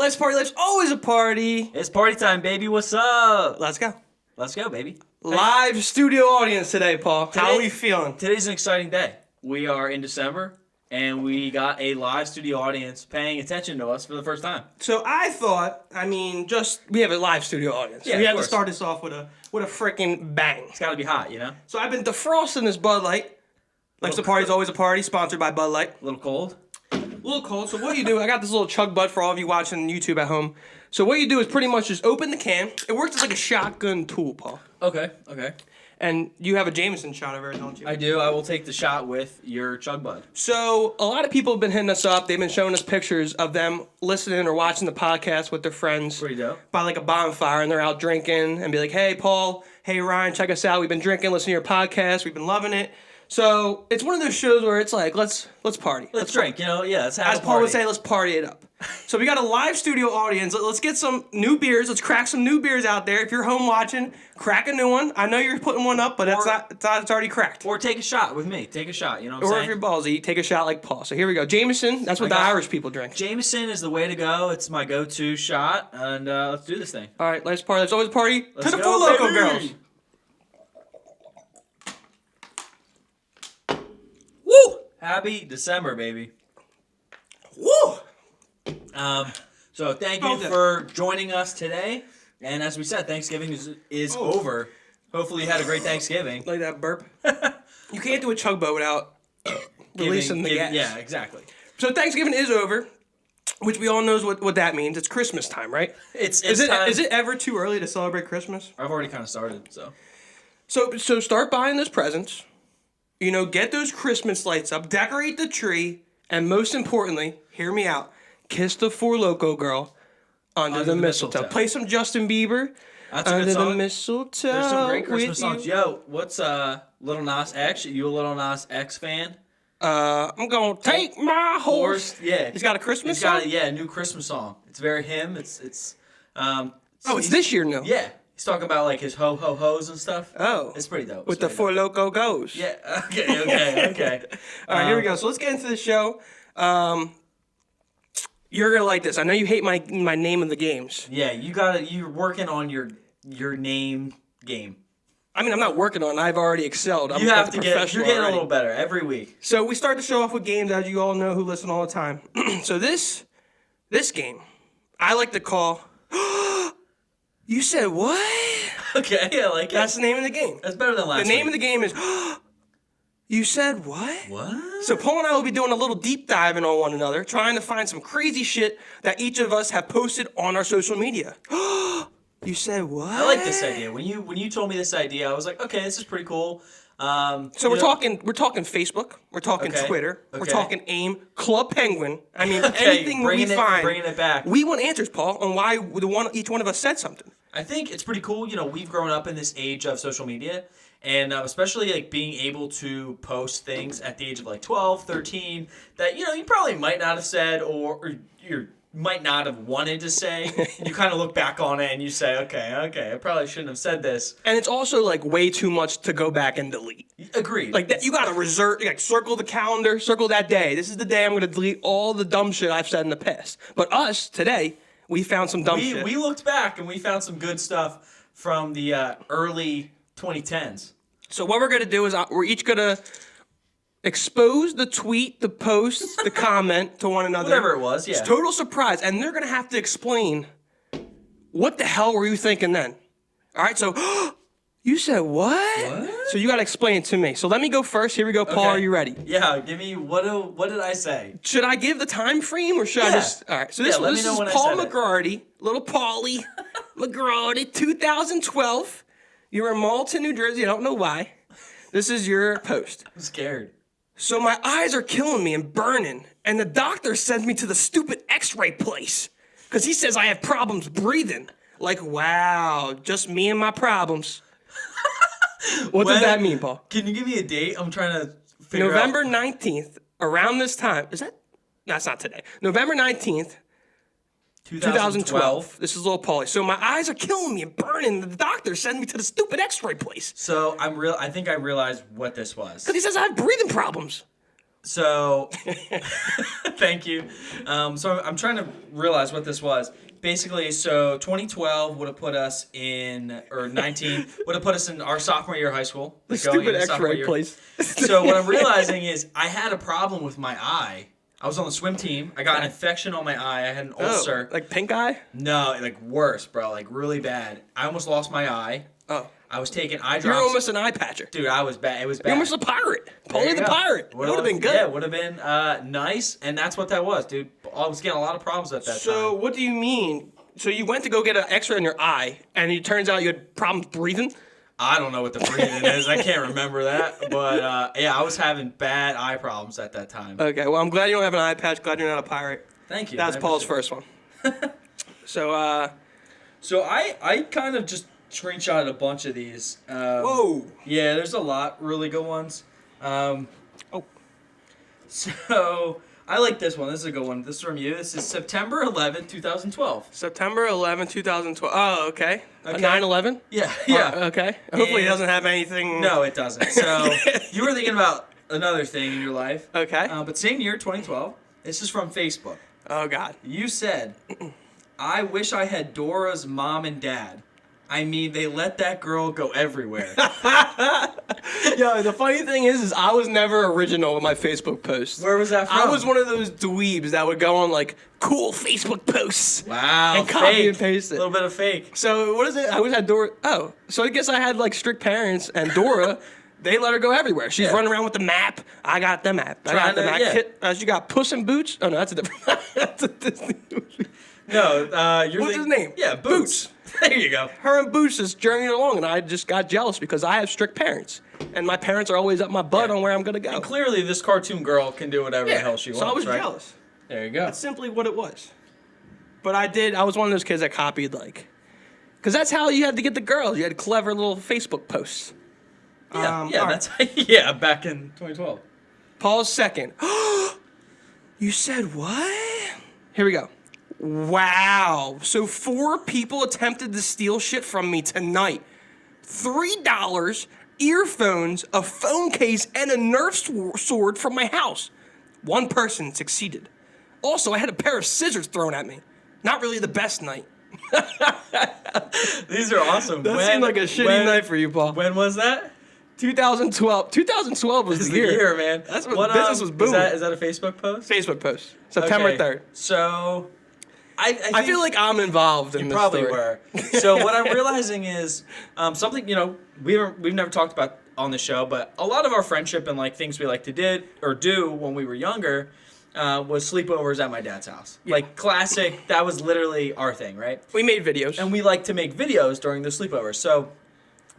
Let's party. Let's always a party. It's party time, baby. What's up? Let's go. Let's go, baby. Live studio audience today, Paul. How are we feeling? Today's an exciting day. We are in December, and we got a live studio audience paying attention to us for the first time. So I thought, we have a live studio audience. Yeah, we of have to course. start this off with a freaking bang. It's got to be hot, you know? So I've been defrosting this Bud Light. Life's a party's always a party, sponsored by Bud Light. A little cold. A little cold. So what you do, I got this little chug bud for all of you watching YouTube at home. So what you do is pretty much just open the can. It works as like a shotgun tool, Paul. Okay. And you have a Jameson shot over there, don't you? I do. I will take the shot with your chug bud. So a lot of people have been hitting us up. They've been showing us pictures of them listening or watching the podcast with their friends. Pretty dope. By like a bonfire, and they're out drinking and be like, hey, Paul, hey, Ryan, check us out. We've been drinking, listening to your podcast. We've been loving it. So it's one of those shows where it's like, let's party. Let's drink, you know? Yeah, let's have As a Paul party. would say, let's party it up. So we got a live studio audience. Let's get some new beers. Let's crack some new beers out there. If you're home watching, crack a new one. I know you're putting one up, but it's already cracked. Or take a shot with me. Take a shot, you know what I'm Or saying? if you're ballsy, take a shot like Paul. So here we go. Jameson, that's what the Irish people drink. Jameson is the way to go. It's my go-to shot, and let's do this thing. All right, let's party. Let's always party Let's to the go, Four Loko baby. girls. Woo! Happy December, baby. Woo! So thank you for joining us today. And as we said, Thanksgiving is over. Hopefully you had a great Thanksgiving. Like that burp. You can't do a chug boat without releasing the gas. Yeah, exactly. So Thanksgiving is over, which we all knows what that means. It's Christmas time, right? Is Is it ever too early to celebrate Christmas? I've already kind of started, so. So start buying those presents. You know, get those Christmas lights up, decorate the tree, and most importantly, hear me out, kiss the Four Loko girl under the mistletoe. Play some Justin Bieber. That's a under good song. the mistletoe. There's some great Christmas with songs. you. Yo, what's Lil Nas X? You a Lil Nas X fan? I'm gonna take my horse. Yeah. He's got a Christmas He's got song? a new Christmas song. It's very him. It's It's this year now. Yeah. He's talking about like his ho ho ho's and stuff. Oh. It's pretty dope. With the Four Loko goes. Yeah. Okay. All right, here we go. So let's get into the show. You're gonna like this. I know you hate my name of the games. Yeah, you're working on your name game. I mean, I'm not working on it. I've already excelled. I'm You have like to a you're professional getting already. a little better every week. So we start the show off with games, as you all know who listen all the time. So this game, I like to call. You said what? Okay, I like it. That's the name of the game. That's better than last The name of week. the game is. You said what? What? So Paul and I will be doing a little deep diving on one another, trying to find some crazy shit that each of us have posted on our social media. You said what? I like this idea. When you told me this idea, I was like, okay, this is pretty cool. So we're talking Facebook, we're talking Okay, Twitter, we're okay. talking AIM, Club Penguin. I mean, Okay, anything bringing we find. bringing it back. We want answers, Paul, on why each one of us said something. I think it's pretty cool. You know, we've grown up in this age of social media, and especially like being able to post things at the age of like 12, 13 that you probably might not have said or you might not have wanted to say. You kind of look back on it and you say, okay, I probably shouldn't have said this. And it's also like way too much to go back and delete. Agreed. Like that, you gotta reserve, like circle the calendar, circle that day. This is the day I'm gonna delete all the dumb shit I've said in the past. But us today, we found some dumb shit. We looked back and we found some good stuff from the early 2010s. So what we're gonna do is we're each gonna expose the tweet, the post, the comment to one another. Whatever it was, yeah. It's total surprise, and they're gonna have to explain what the hell were you thinking then. All right, so you said what? What? So you gotta explain it to me. So let me go first. Here we go, Paul. Okay. Are you ready? Yeah, give me what did I say? Should I give the time frame or should I Yeah. just? All right. So this, Yeah, let me this know is when I Paul said it. McGrady, little Paulie McGrady, 2012. You're in Malta, New Jersey. I don't know why. This is your post. I'm scared. So my eyes are killing me and burning, and the doctor sends me to the stupid X-ray place because he says I have problems breathing. Like, wow, just me and my problems. What does that mean, Paul? Can you give me a date? I'm trying to figure November out. 19th, around this time. Is that? No, that's not today. November 19th, 2012. This is little Paulie. So my eyes are killing me and burning. The doctor sends me to the stupid X-ray place So I think I realized what this was. because he says I have breathing problems. So, thank you. So I'm trying to realize what this was. Basically, so 2012 would have put us in, or 19 would have put us in our sophomore year of high school. The like going stupid into sophomore X-ray year. place. So what I'm realizing is I had a problem with my eye. I was on the swim team. I got an infection on my eye. I had an ulcer. Like pink eye? No, like worse, bro. Like really bad. I almost lost my eye. Oh. I was taking eye drops. You're almost an eye patcher. Dude, I was bad. It was bad. You're almost a pirate. There Polly you the go. pirate. Would have been good. Yeah, would have been nice, and that's what that was, dude. I was getting a lot of problems at that time. So what do you mean? So you went to go get an X-ray on your eye, and it turns out you had problems breathing? I don't know what the breathing is. I can't remember that. But, yeah, I was having bad eye problems at that time. Okay, well, I'm glad you don't have an eye patch. Glad you're not a pirate. Thank you. That's Paul's first one. So, So I kind of just screenshotted a bunch of these. whoa. Yeah, there's a lot really good ones. Oh. So I like this one. This is a good one. This is from you. This is September 11th, 2012. September 11, 2012. Oh, okay. Okay. 9/11? Yeah, yeah. Okay. Hopefully it And- doesn't have anything. No, it doesn't. So you were thinking about another thing in your life. Okay. But same year, 2012. This is from Facebook. Oh, God. You said, I wish I had Dora's mom and dad. I mean, they let that girl go everywhere. Yo, the funny thing is I was never original with my Facebook posts. Where was that from? I was one of those dweebs that would go on, like, cool Facebook posts. Wow, And copy fake. and paste it. A little bit of fake. So, what is it? I always had Dora. Oh, so I guess I had, like, strict parents, and Dora, they let her go everywhere. She's Yeah. running around with the map. I got the map. I got Trying the to- map. yeah. You got Puss in Boots? Oh, no, that's a different. That's a Disney movie. No, you're What's his name? Yeah, Boots. There you go. Her and Boots is journeying along, and I just got jealous because I have strict parents, and my parents are always up my butt on where I'm gonna go. And clearly, this cartoon girl can do whatever the hell she wants, so I was right? jealous. There you go. That's simply what it was. But I was one of those kids that copied, like, because that's how you had to get the girls. You had clever little Facebook posts. Yeah, all that's yeah. Back in 2012. Paul's second. You said what? Here we go. Wow. So 4 people attempted to steal shit from me tonight. $3, earphones, a phone case, and a Nerf sword from my house. 1 person succeeded. Also, I had a pair of scissors thrown at me. Not really the best night. These are awesome. That seemed like a shitty night for you, Paul. When was that? 2012. 2012 was It's the year. man. That's when business was booming. Is that a Facebook post? Facebook post. September Okay. 3rd. So, I I feel like I'm involved in you this probably story. were. So what I'm realizing is something we've never talked about on the show, but a lot of our friendship and like things we like to do when we were younger was sleepovers at my dad's house. Like classic. That was literally our thing, right? We made videos. And we like to make videos during the sleepovers. So,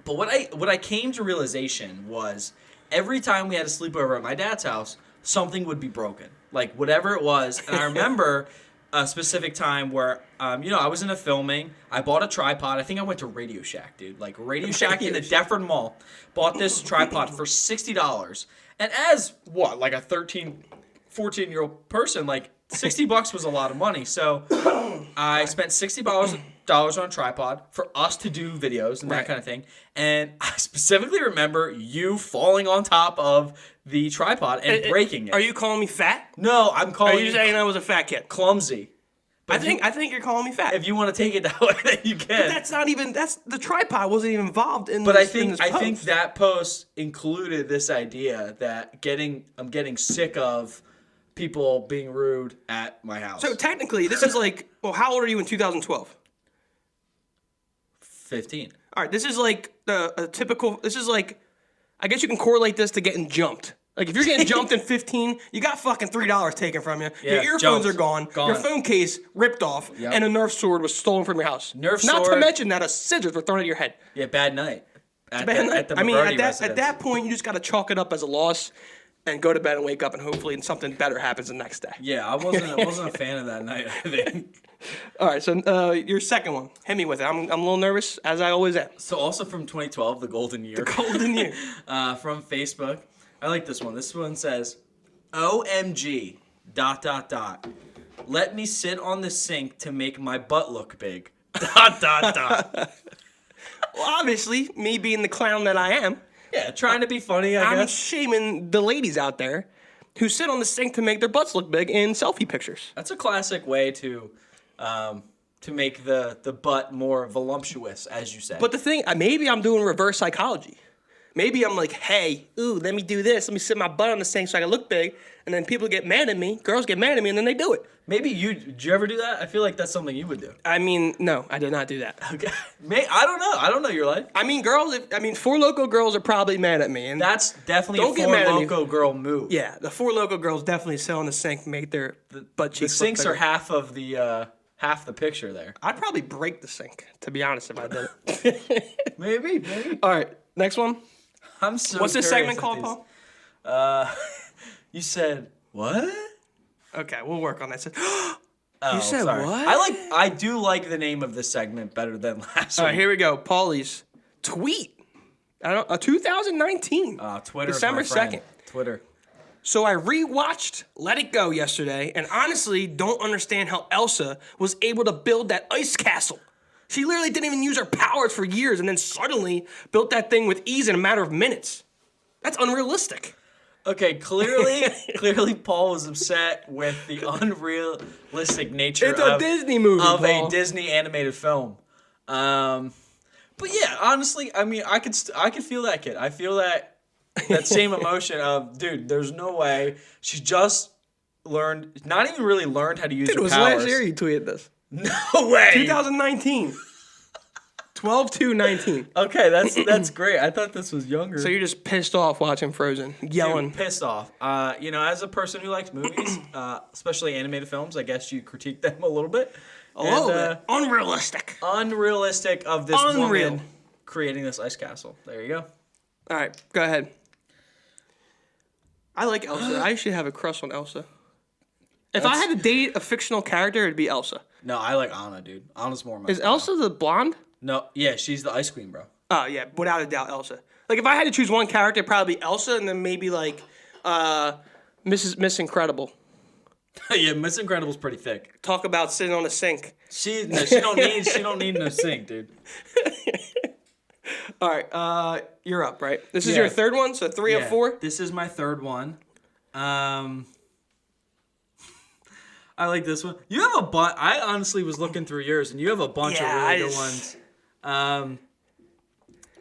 but what I came to realization was every time we had a sleepover at my dad's house, something would be broken, like whatever it was. And I remember a specific time where, I was in a filming. I bought a tripod. I think I went to Radio Shack, dude. Like Radio Shack in the Deptford Mall. Bought this tripod for $60. And as like a 13, 14-year-old person, like $60 was a lot of money. So I spent $60 on a tripod for us to do videos and that Right. kind of thing. And I specifically remember you falling on top of the tripod and breaking it. Are you calling me fat? No, I'm Are calling you saying I was a fat kid? clumsy. I think you're calling me fat. If you want to take it that way, then you can. That's not even. That's the tripod wasn't even involved in. But this, I in this think post. that post included this idea that I'm getting sick of people being rude at my house. So technically, this is like. Well, how old are you in 2012? 15. All right, this is like a typical. This is like. I guess you can correlate this to getting jumped. Like, if you're getting jumped in 15, you got fucking $3 taken from you. Yeah, Your earphones jumped. are gone. Gone. Your phone case ripped off. Yep. And a Nerf sword was stolen from your house. Not to sword. mention that a scissors were thrown at your head. Yeah, bad night. At the I mean, McGrady at residence. that point, you just got to chalk it up as a loss and go to bed and wake up, and hopefully something better happens the next day. Yeah, I wasn't a fan of that night, I think. All right, so your second one. Hit me with it. I'm a little nervous, as I always am. So also from 2012, the golden year. Golden year. From Facebook. I like this one. This one says, OMG, ... Let me sit on the sink to make my butt look big. ... Well, obviously, me being the clown that I am, Yeah, trying to be funny, I I'm guess. shaming the ladies out there who sit on the sink to make their butts look big in selfie pictures. That's a classic way to make the butt more voluptuous, as you say. But the thing, maybe I'm doing reverse psychology. Maybe I'm like, hey, let me do this. Let me sit my butt on the sink so I can look big. And then people get mad at me. Girls get mad at me, and then they do it. Maybe did you ever do that? I feel like that's something you would do. I mean, no, I did not do that. Okay. I don't know. I don't know your life. I mean, Four Loko girls are probably mad at me. And that's definitely don't a get mad at Four me. Loko girl move. Yeah, the Four Loko girls definitely sit on the sink, make their butt The cheeks sinks look are bigger. half the picture there. I'd probably break the sink, to be honest, if I did it. Maybe. All right, next one. I'm so What's this curious segment called, Paul? You said what? Okay, we'll work on that. Oh, You said sorry. what? I do like the name of this segment better than last All one. right, here we go. Paulie's tweet. 2019. Twitter. December is my friend. 2nd. Twitter. So I rewatched Let It Go yesterday, and honestly don't understand how Elsa was able to build that ice castle. She literally didn't even use her powers for years, and then suddenly built that thing with ease in a matter of minutes. That's unrealistic. Okay, clearly Paul was upset with the unrealistic nature It's a Disney movie, of Paul. a Disney animated film. But yeah, honestly, I mean, I could feel that kid. I feel that same emotion of, dude, there's no way. She just not even really learned how to use It her was powers. last year you tweeted this. No way. 2019. 12/2/19. Okay, that's great. I thought this was younger. So you're just pissed off watching Frozen, yelling. Dude, pissed off. As a person who likes movies, especially animated films, I guess you critique them a little bit. A little bit. Unrealistic. Unrealistic of this Unreal. woman creating this ice castle. There you go. All right, go ahead. I like Elsa. I actually have a crush on Elsa. If I had to date a fictional character, it'd be Elsa. No, I like Anna, dude. Anna's more my Is style. Elsa the blonde? No, yeah, she's the ice queen, bro. Oh, yeah, without a doubt, Elsa. Like, if I had to choose one character, it'd probably be Elsa, and then maybe, like, Miss Incredible. Yeah, Miss Incredible's pretty thick. Talk about sitting on a sink. She don't need no sink, dude. All right, you're up, right? This is Yeah. your third one, so 3 of 4? This is my third one. I like this one. You have a bunch. I honestly was looking through yours, and you have a bunch of really good ones.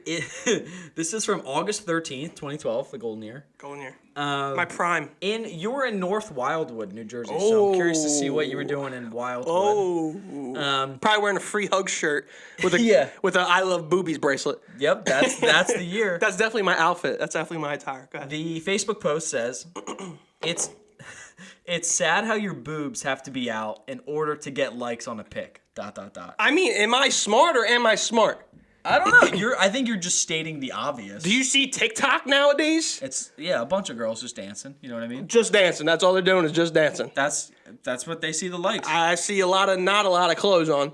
This is from August 13th, 2012, the golden year. Golden year. My prime. You were in North Wildwood, New Jersey, so I'm curious to see what you were doing in Wildwood. Probably wearing a free hug shirt with a Yeah. with a I love boobies bracelet. Yep, that's the year. That's definitely my outfit. That's definitely my attire. Go ahead. The Facebook post says, It's sad how your boobs have to be out in order to get likes on a pic. ... I mean, am I smart or am I smart? I don't know. I think you're just stating the obvious. Do you see TikTok nowadays? It's a bunch of girls just dancing. You know what I mean? Just dancing. That's all they're doing is just dancing. That's what they see the likes. I see not a lot of clothes on.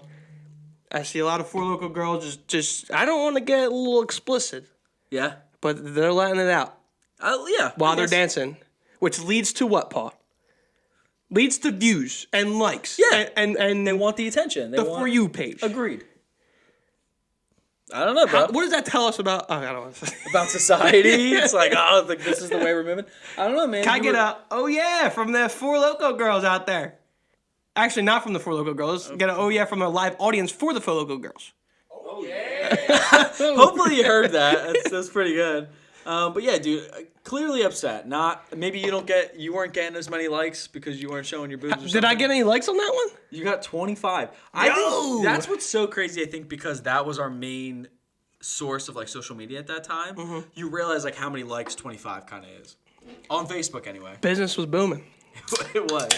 I see a lot of Four Local girls just. I don't want to get a little explicit, Yeah. but they're letting it out Yeah. while I they're guess. dancing, which leads to what, Paul? Leads to views and likes. Yeah. And They want the attention. They the want... For You page. Agreed. I don't know, bro. What does that tell us about? Oh, I don't want to say. About society. It's like, this is the way we're moving. I don't know, man. Can I get a oh yeah from the Four Loco girls out there? Actually, not from the Four Loco girls. Get an oh yeah from a live audience for the Four Loco girls. Oh yeah. Hopefully you heard that. That's pretty good. But yeah, dude, clearly upset. Maybe you weren't getting as many likes because you weren't showing your boobs. Or Did I something. get any likes on that one? You got 25. I think that's what's so crazy. I think because that was our main source of like social media at that time. Mm-hmm. You realize like how many likes 25 kind of is on Facebook anyway. Business was booming. It was.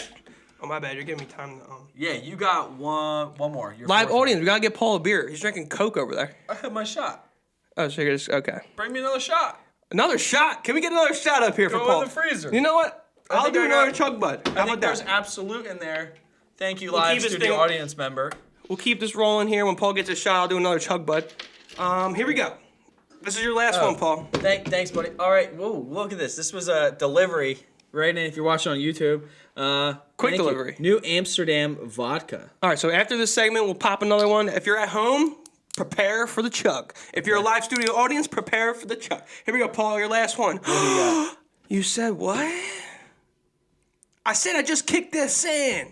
Oh my bad, you're giving me time to. Yeah, you got one more. Your Live fourth audience, we gotta get Paul a beer. He's drinking Coke over there. one. I had my shot. Oh, so you're just okay. Bring me another shot. Another shot. Can we get another shot up here for Go Paul? in the freezer. You know what? I'll think do I another got- chug bud. How I think about there's that? Absolute in there. Thank you, We'll live keep this studio thing- audience member. We'll keep this rolling here. When Paul gets a shot, I'll do another chug bud. Here we go. This is your last one, Paul. Thanks, buddy. All right, whoa, look at this. This was a delivery, right? And if you're watching on YouTube, Quick thank you. delivery. New Amsterdam vodka. All right, so after this segment, we'll pop another one. If you're at home, prepare for the chug. If you're a live studio audience, prepare for the chug. Here we go, Paul, your last one. What do you got? You said what? I said I just kicked the sand.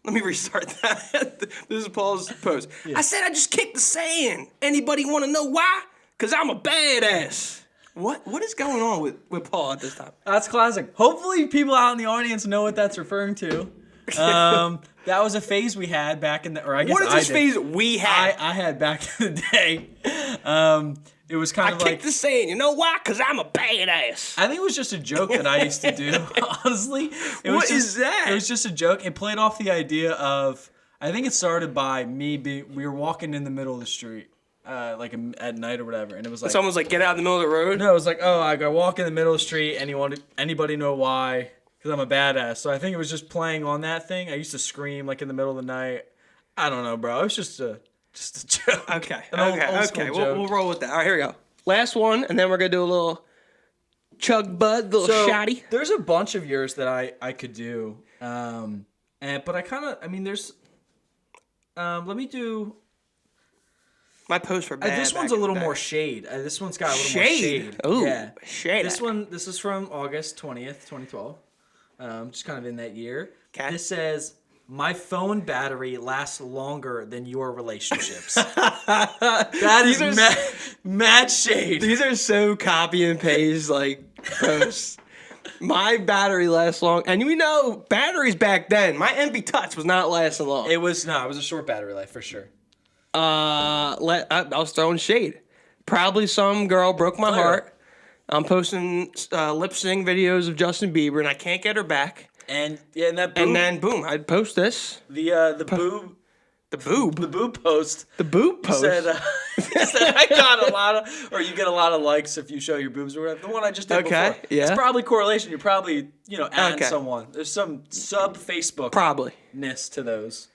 Let me restart that. This is Paul's post. Yeah. I said I just kicked the sand. Anybody want to know why? Because I'm a badass. What is going on with Paul at this time? That's classic. Hopefully people out in the audience know what that's referring to. That was a phase we had back in the, or I guess what is this phase we had? I had back in the day. It was kind of like... I kicked the sand. You know why? Because I'm a badass. I think it was just a joke that I used to do, honestly. What is that? It was just a joke. It played off the idea of... I think it started by me we were walking in the middle of the street, like at night or whatever, and it was like... Someone's like, get out in the middle of the road? No, it was like, oh, I go walk in the middle of the street, anybody know why? Because I'm a badass. So I think it was just playing on that thing. I used to scream like in the middle of the night. I don't know, bro. It was just a joke. Okay. Okay. We'll roll with that. All right, here we go. Last one, and then we're going to do a little chug bud, little shotty. There's a bunch of yours that I could do. But I kind of, there's, let me do. My posts were bad. This one's a little more shade. This one's got a little more shade. Ooh, yeah. Shade. This is from August 20th, 2012. Just kind of in that year. Okay. This says, my phone battery lasts longer than your relationships. That is mad shade. These are so copy and paste like posts. My battery lasts long, and batteries back then. My MP Touch was not lasting long. It was a short battery life for sure. I was throwing shade. Probably some girl broke my heart. I'm posting lip sync videos of Justin Bieber, and I can't get her back. And that boob, and then boom, I'd post this. The boob. The boob. The boob post. The boob post. You said I got a lot of, or you get a lot of likes if you show your boobs or whatever. The one I just did before. Yeah. It's probably correlation. You're probably, adding someone. There's some sub-Facebook ness to those.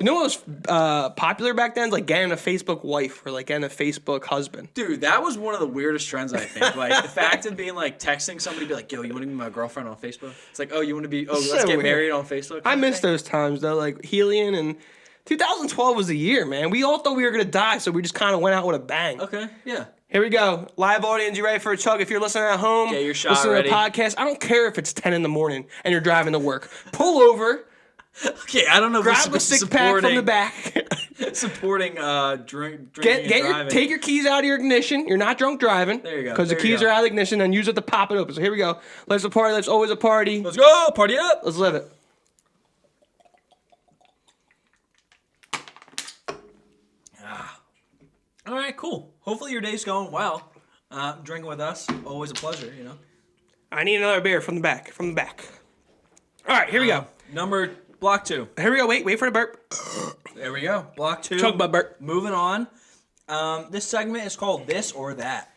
You know what was popular back then? Like getting a Facebook wife or like getting a Facebook husband. Dude, that was one of the weirdest trends, I think. Like the fact of being like texting somebody, be like, yo, you want to be my girlfriend on Facebook? It's like, oh, you want to be, let's get married on Facebook? I miss those times though, like Helian and 2012 was the year, man. We all thought we were going to die, so we just kind of went out with a bang. Okay, yeah. Here we go. Live audience, you ready for a chug? If you're listening at home, get your shot listening ready. To the podcast, I don't care if it's 10 in the morning and you're driving to work. Pull over. Okay, I don't know if grab a six pack from the back. Supporting drinking and driving. Take your keys out of your ignition. You're not drunk driving. There you go. Because the keys are out of the ignition, and use it to pop it open. So here we go. Let's a party. Let's always a party. Let's go. Party up. Let's live it. All right, cool. Hopefully your day's going well. Drinking with us, always a pleasure, I need another beer from the back. From the back. All right, here we go. Block 2. Here we go. Wait for the burp. There we go. Block 2. Chug bud burp. Moving on. This segment is called This or That.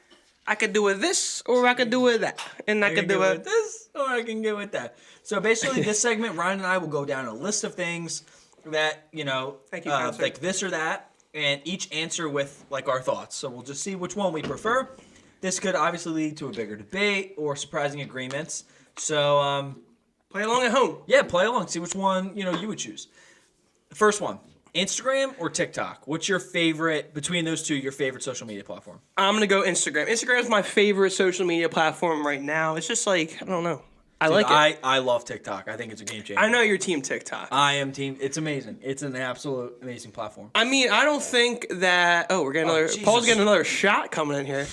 I could do with this, or I could do with that, and I could do with this, or I can get with that. So basically, this segment, Ryan and I will go down a list of things that Thank you, like this or that, and each answer with like our thoughts. So we'll just see which one we prefer. This could obviously lead to a bigger debate or surprising agreements. So play along at home. Yeah, play along. See which one you would choose. The first one. Instagram or TikTok? What's your favorite, between those two, your favorite social media platform? I'm going to go Instagram. Instagram is my favorite social media platform right now. It's just like, I don't know. I like it. I love TikTok. I think it's a game changer. I know you're team TikTok. I am team. It's amazing. It's an absolute amazing platform. I mean, I don't think that... Oh, we're getting another... Paul's getting another shot coming in here.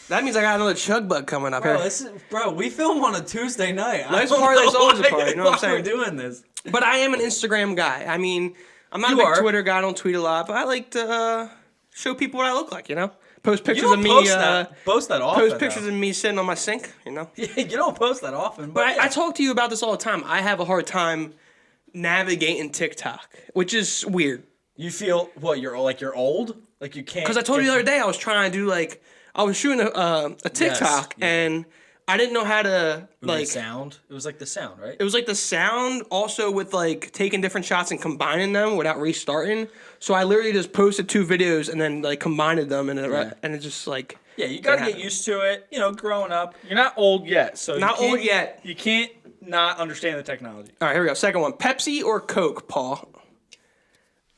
That means I got another chug bug coming up here. Bro, we film on a Tuesday night. Nice party, there's always a party. You know what I'm saying? We're doing this. But I am an Instagram guy. I mean... I'm not a big Twitter guy. I don't tweet a lot, but I like to show people what I look like, Post pictures of me. Post that often. Post pictures of me sitting on my sink, Yeah, you don't post that often. But I talk to you about this all the time. I have a hard time navigating TikTok, which is weird. You feel, what, you're old? Like you can't... Because I told you the other day I was trying to do, I was shooting a TikTok, and... I didn't know how to, the sound? It was like the sound, right? It was like the sound, also with, taking different shots and combining them without restarting. So I literally just posted 2 videos and then, combined them, and it just, Yeah, you gotta get used to it, growing up. You're not old yet, so not old yet. You can't not understand the technology. All right, here we go. Second one. Pepsi or Coke, Paul?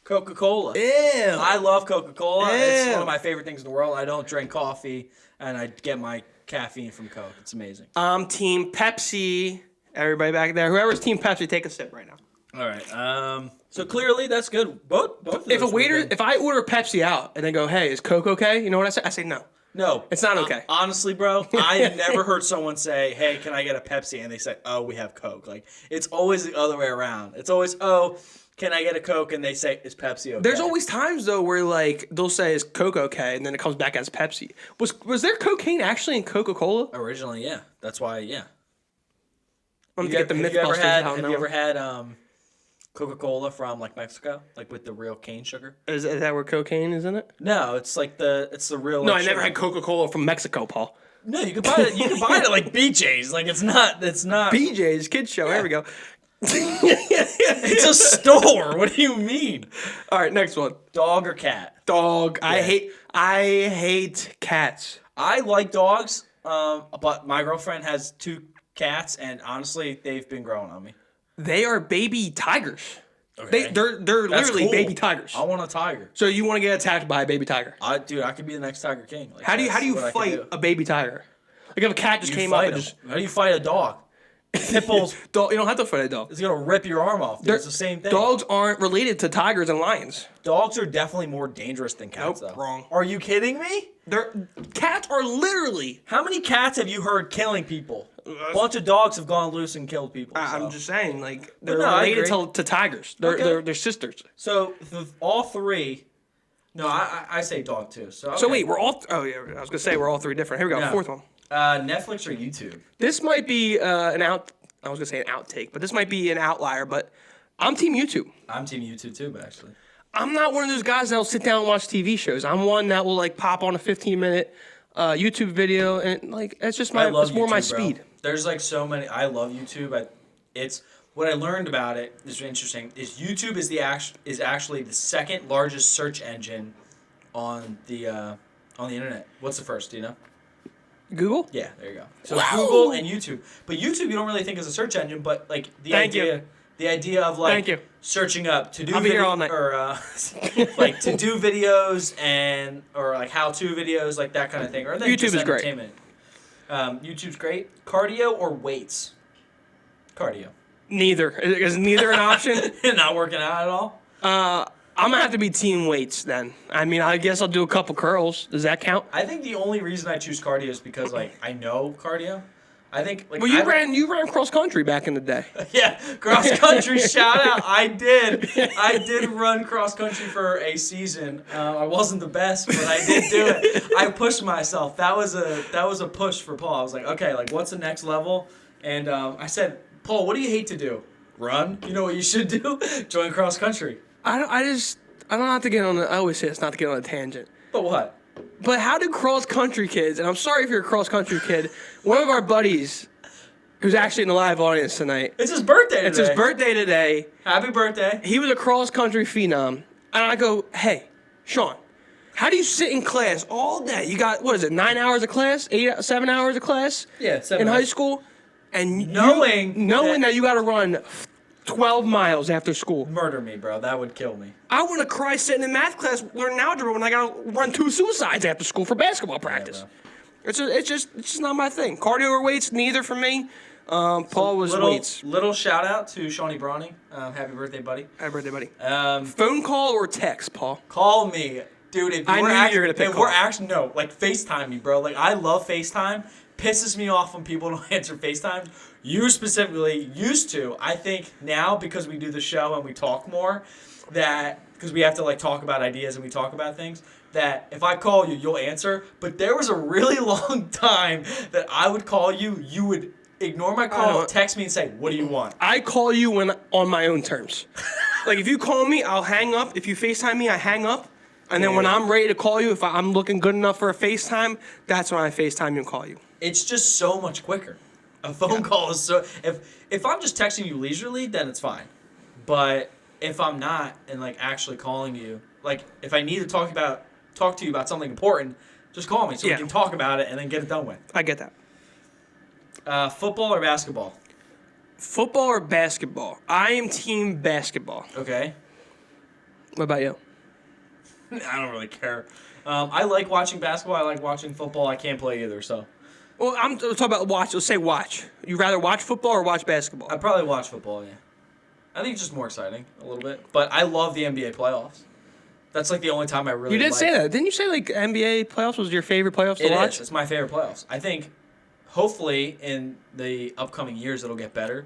Coca-Cola. Ew. I love Coca-Cola. Ew. It's one of my favorite things in the world. I don't drink coffee, and I get my... caffeine from Coke. It's amazing. Team Pepsi, Everybody back there, whoever's Team Pepsi, take a sip right now. All right. So clearly that's good. Both. Of If a those were waiter, good. if I order Pepsi out and they go, "Hey, is Coke okay?" You know what I say? I say no. No, It's not okay. Honestly, bro, I've never heard someone say, "Hey, can I get a Pepsi?" and they say, "Oh, we have Coke." Like it's always the other way around. It's always, "Oh, can I get a Coke?" and they say, "Is Pepsi okay?" There's always times though where like they'll say, "Is Coke okay?" and then it comes back as Pepsi. Was there cocaine actually in Coca-Cola? Originally, yeah. That's why, yeah. I'm gonna get the Have you ever MythBusters had? out Have now. you ever had Coca-Cola from like Mexico, like with the real cane sugar? Is that where cocaine is in it? No, it's like the real. No, like, I never sugar. had Coca-Cola from Mexico, Paul. No, you can buy it. You can buy it at like BJ's. Like it's not. BJ's Kids Show. There we go. It's a store. What do you mean? All right, next one. Dog or cat? Dog. Yeah. I hate cats. I like dogs, but my girlfriend has 2 cats, and honestly, they've been growing on me. They are baby tigers. Okay. They're That's literally cool. baby tigers. I want a tiger. So you want to get attacked by a baby tiger? Dude, I could be the next Tiger King. Like, How do you that's what I could fight do. a baby tiger? Like if a cat just You came up fight and him. just How do you fight a dog? Pit bulls. dog, you don't have to fight a dog. It's gonna rip your arm off. Dude. It's the same thing. Dogs aren't related to tigers and lions. Dogs are definitely more dangerous than cats, Nope, though. wrong. Are you kidding me? Cats are literally. How many cats have you heard killing people? A bunch of dogs have gone loose and killed people. I'm so. just saying, like they're no, I related agree. to tigers. They're Okay. they're sisters. So all 3. No, I say dog too. So So okay. wait, we're all. Oh yeah, I was gonna say we're all 3 different. Here we go, No. 4th one. Netflix or YouTube? This might be an out. I was gonna say an outtake, but this might be an outlier. But I'm Team YouTube. I'm team YouTube too, but actually. I'm not one of those guys that'll sit down and watch TV shows. I'm one that will like pop on a 15-minute YouTube video, and like it's just I love it's more YouTube, my bro. speed. There's like so many. I love YouTube. It's what I learned about it is interesting. Is YouTube is actually the second largest search engine on the internet. What's the first? Do you know? Google. Yeah, there you go. So Wow. Google and YouTube. But YouTube you don't really think is a search engine, but like the Thank you. idea. The idea of like Thank you. searching up to do I'll be here all night. or like to do videos and or like how-to videos like that kind of thing or then YouTube just is great. entertainment. YouTube's great. Cardio or weights? Cardio. Neither. Is neither an option? Not working out at all. I'm gonna have to be team weights then. I mean, I guess I'll do a couple curls. Does that count? I think the only reason I choose cardio is because like I know cardio. I think like Well, you ran cross country back in the day. Yeah, cross country. Shout out! I did run cross country for a season. I wasn't the best, but I did do it. I pushed myself. That was a push for Paul. I was like, okay, like what's the next level? And I said, Paul, what do you hate to do? Run. You know what you should do? Join cross country. I don't have to get on. I always say it's not to get on a tangent. But what? But how do cross country kids? And I'm sorry if you're a cross country kid. One of our buddies, who's actually in the live audience tonight. It's his birthday today. It's his birthday today. Happy birthday. He was a cross country phenom, and I go, "Hey, Sean, how do you sit in class all day? You got what is it? 9 hours of class? 7 hours of class? Yeah, 7 in high hours. school, and Knowing that you got to run 12 miles after school. Murder me, bro. That would kill me. I want to cry sitting in math class learning algebra when I got to run 2 suicides after school for basketball practice. bro. It's just not my thing. Cardio or weights, neither for me. Paul was weights. Little shout out to Shawnee Brawny. Happy birthday, buddy. Happy birthday, buddy. Um, Phone call or text, Paul? Call me, dude. If I we're knew actually, you were gonna pick if call. we're actually no, like FaceTime me, bro. Like I love FaceTime. Pisses me off when people don't answer FaceTime. You specifically used to. I think now because we do the show and we talk more, that because we have to like talk about ideas and we talk about things. That if I call you, you'll answer. But there was a really long time that I would call you, you would ignore my call, know. text me and say, "What do you want?" I call you when on my own terms. Like if you call me, I'll hang up. If you FaceTime me, I hang up. And then when Yeah. I'm ready to call you, if I'm looking good enough for a FaceTime, that's when I FaceTime you and call you. It's just so much quicker. A phone call is so if I'm just texting you leisurely, then it's fine. But if I'm not and like actually calling you, like if I need to talk to you about something important, just call me so Yeah. we can talk about it and then get it done with. I get that. Football or basketball? Football or basketball? I am team basketball. Okay. What about you? I don't really care. I like watching basketball. I like watching football. I can't play either, so Well, I'm talking about watch. Let's say watch. You rather watch football or watch basketball? I'd probably watch football, yeah. I think it's just more exciting a little bit. But I love the NBA playoffs. That's like the only time I really You did say that. Didn't you say like NBA playoffs was your favorite playoffs to It watch? is. It's my favorite playoffs. I think hopefully in the upcoming years it'll get better.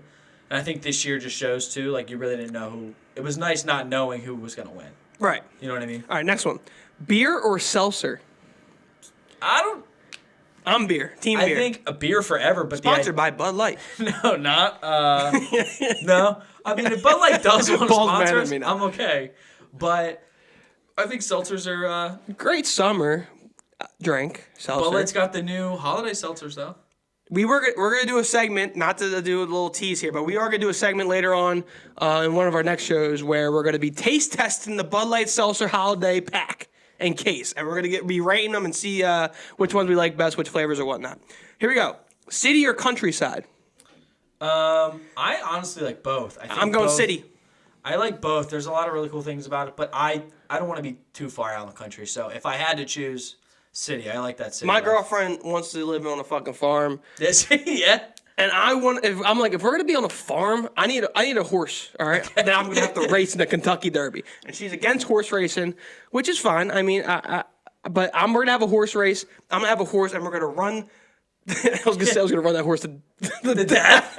And I think this year just shows too, like you really didn't know who. It was nice not knowing who was going to win. Right. You know what I mean? All right, next one. Beer or seltzer? I don't. I'm beer. Team I beer. think a beer forever, but Sponsored by Bud Light. No, not. No. I mean, if Bud Light does want to Paul's mad sponsor at us, me now. I'm okay. But I think seltzers are. Great summer drink. Seltzer. Bud Light's got the new holiday seltzers though. We're gonna do a segment, not to do a little tease here, but we are gonna do a segment later on in one of our next shows where we're gonna be taste testing the Bud Light Seltzer Holiday Pack and case, and we're gonna be rating them and see which ones we like best, which flavors or whatnot. Here we go. City or countryside? I honestly like both. I think I'm going both- city. I like both. There's a lot of really cool things about it, but I don't want to be too far out in the country. So if I had to choose city, I like that city. My life. girlfriend wants to live on a fucking farm, Yeah. and if we're gonna be on a farm, I need a horse. All right, then I'm gonna have to race in the Kentucky Derby, and she's against horse racing, which is fine. I mean, but we're gonna have a horse race. I'm gonna have a horse, and we're gonna run. I was gonna run that horse to the death.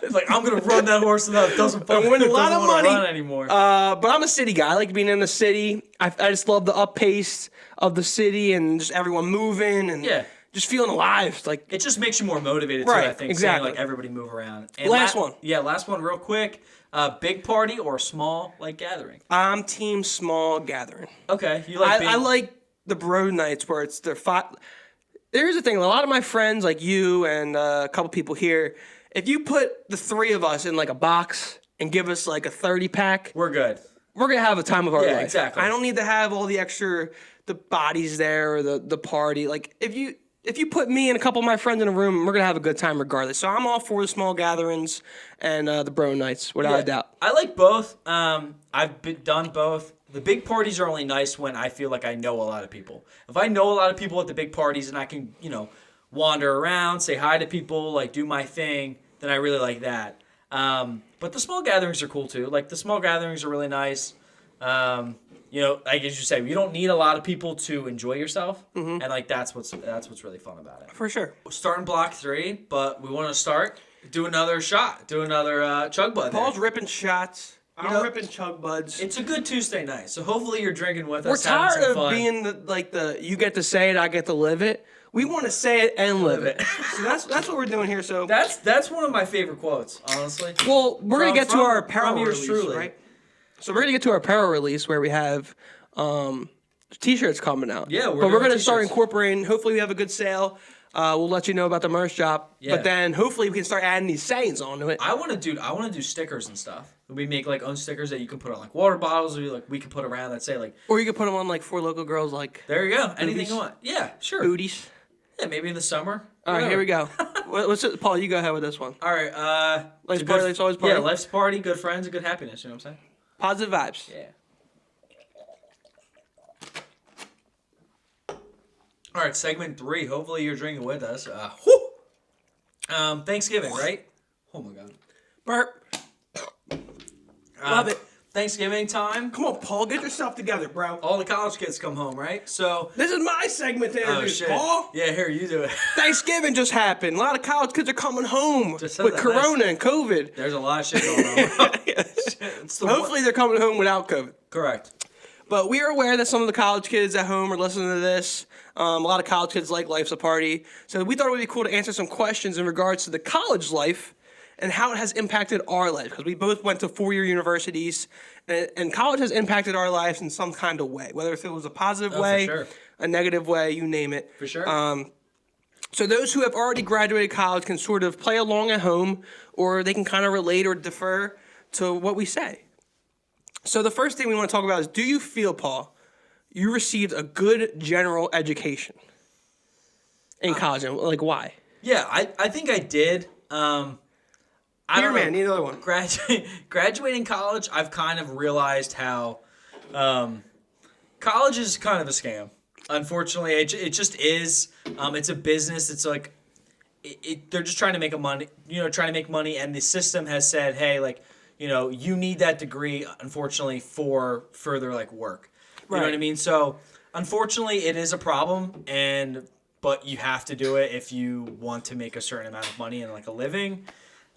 It's like I'm gonna run that horse until it doesn't fucking win a lot of money. run anymore. But I'm a city guy. I like being in the city. I just love the up pace of the city and just everyone moving and just feeling alive. Like it just makes you more motivated too. Right, I think exactly. Saying, like everybody move around. And Last one. Yeah, last one, real quick. Big party or small like gathering? I'm team small gathering. Okay, you like. I like the bro nights where it's their five. Here's the thing. A lot of my friends, like you and a couple people here, if you put the three of us in like a box and give us like a 30-pack, We're good. we're gonna have a time of our life. Exactly. I don't need to have all the extra the bodies there or the party. Like if you put me and a couple of my friends in a room, we're gonna have a good time regardless. So I'm all for the small gatherings and the bro nights, without a doubt. I like both. I've done both. The big parties are only nice when I feel like I know a lot of people. If I know a lot of people at the big parties and I can, wander around, say hi to people, like do my thing, then I really like that. But the small gatherings are cool too. Like the small gatherings are really nice. Like as you say, you don't need a lot of people to enjoy yourself, and like that's what's really fun about it. For sure. We're starting block 3, but we want to do another shot, do another chug bud. Paul's ripping shots. I'm ripping chug buds. It's a good Tuesday night, so hopefully you're drinking with We're us. having tired some of fun. being the you get to say it, I get to live it. We want to say it and live it. So that's what we're doing here. So That's one of my favorite quotes, honestly. well, we're gonna get to our apparel from yours release, truly. right? So we're gonna get to our apparel release where we have t-shirts coming out. Yeah, but we're doing gonna start t-shirts. incorporating. Hopefully, we have a good sale. We'll let you know about the merch shop. Yeah. But then hopefully we can start adding these sayings onto it. I want to do stickers and stuff. We make like own stickers that you can put on like water bottles, or like we can put around that say like. Or you could put them on like four local girls like There you go. Anything Booties. you want. Yeah, sure. booties. Yeah, maybe in the summer. All right, Whatever. here we go. What's it, Paul? You go ahead with this one. All right. Life's it's a party, good- life's always party. Yeah, life's party, good friends, and good happiness. You know what I'm saying? Positive vibes. Yeah. All right, segment 3. Hopefully you're drinking with us. Thanksgiving, right? Oh my God. Burp. Love it. Thanksgiving time. Come on, Paul, get yourself together, bro. All the college kids come home, right? So. This is my segment to Oh introduce, shit. Paul. Yeah, here you do it. Thanksgiving just happened. A lot of college kids are coming home Just said with that Corona and COVID. There's a lot of shit going on. It's the Hopefully they're coming home without COVID. Correct. But we are aware that some of the college kids at home are listening to this. A lot of college kids like Life's a Party. So we thought it would be cool to answer some questions in regards to the college life and how it has impacted our life. Because we both went to four-year universities, and college has impacted our lives in some kind of way, whether if it was a positive way, sure. a negative way, you name it. For sure. So those who have already graduated college can sort of play along at home, or they can kind of relate or defer to what we say. So the first thing we want to talk about is, do you feel, Paul, you received a good general education in college? And like, why? Yeah, I think I did. I Here, don't know. man, need another one. Graduating college, I've kind of realized how college is kind of a scam. Unfortunately, it just is. It's a business. It's like they're just trying to make trying to make money, and the system has said, hey, like, you need that degree, unfortunately, for further like work. You know what I mean? So unfortunately, it is a problem, but you have to do it if you want to make a certain amount of money and like a living.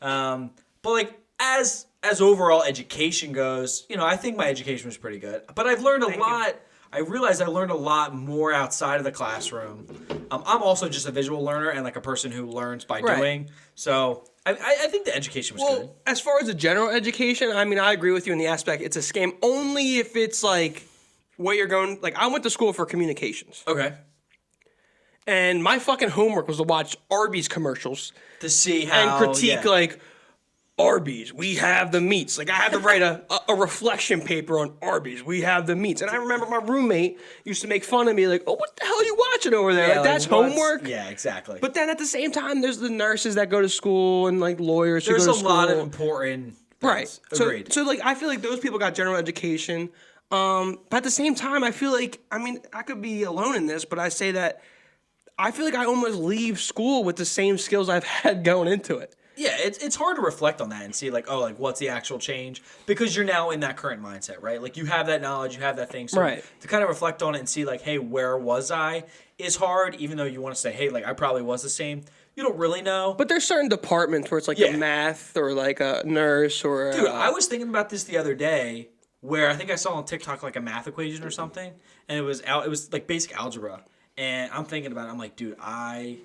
But like as overall education goes, I think my education was pretty good. But I've learned a lot. I realized I learned a lot more outside of the classroom. I'm also just a visual learner and like a person who learns by doing. So I think the education was good. As far as the general education, I mean, I agree with you in the aspect it's a scam only if it's like what you're going. Like I went to school for communications. Okay. And my fucking homework was to watch Arby's commercials To see how and critique like Arby's. We have the meats. Like I had to write a reflection paper on Arby's. We have the meats. And I remember my roommate used to make fun of me like, "Oh, what the hell are you watching over there? Like that's homework." Yeah, exactly. But then at the same time, there's the nurses that go to school and like lawyers who go to school. There's a lot of important things. Right. Agreed. So like I feel like those people got general education. But at the same time, I feel like I could be alone in this, but I say that I feel like I almost leave school with the same skills I've had going into it. Yeah, it's hard to reflect on that and see like, oh, like what's the actual change? Because you're now in that current mindset, right? Like you have that knowledge, you have that thing. So to kind of reflect on it and see like, hey, where was I is hard, even though you want to say, hey, like I probably was the same. You don't really know. But there's certain departments where it's like a math or like a nurse or Dude, I was thinking about this the other day where I think I saw on TikTok like a math equation or something, and it was like basic algebra. And I'm thinking about it, I'm like, dude, I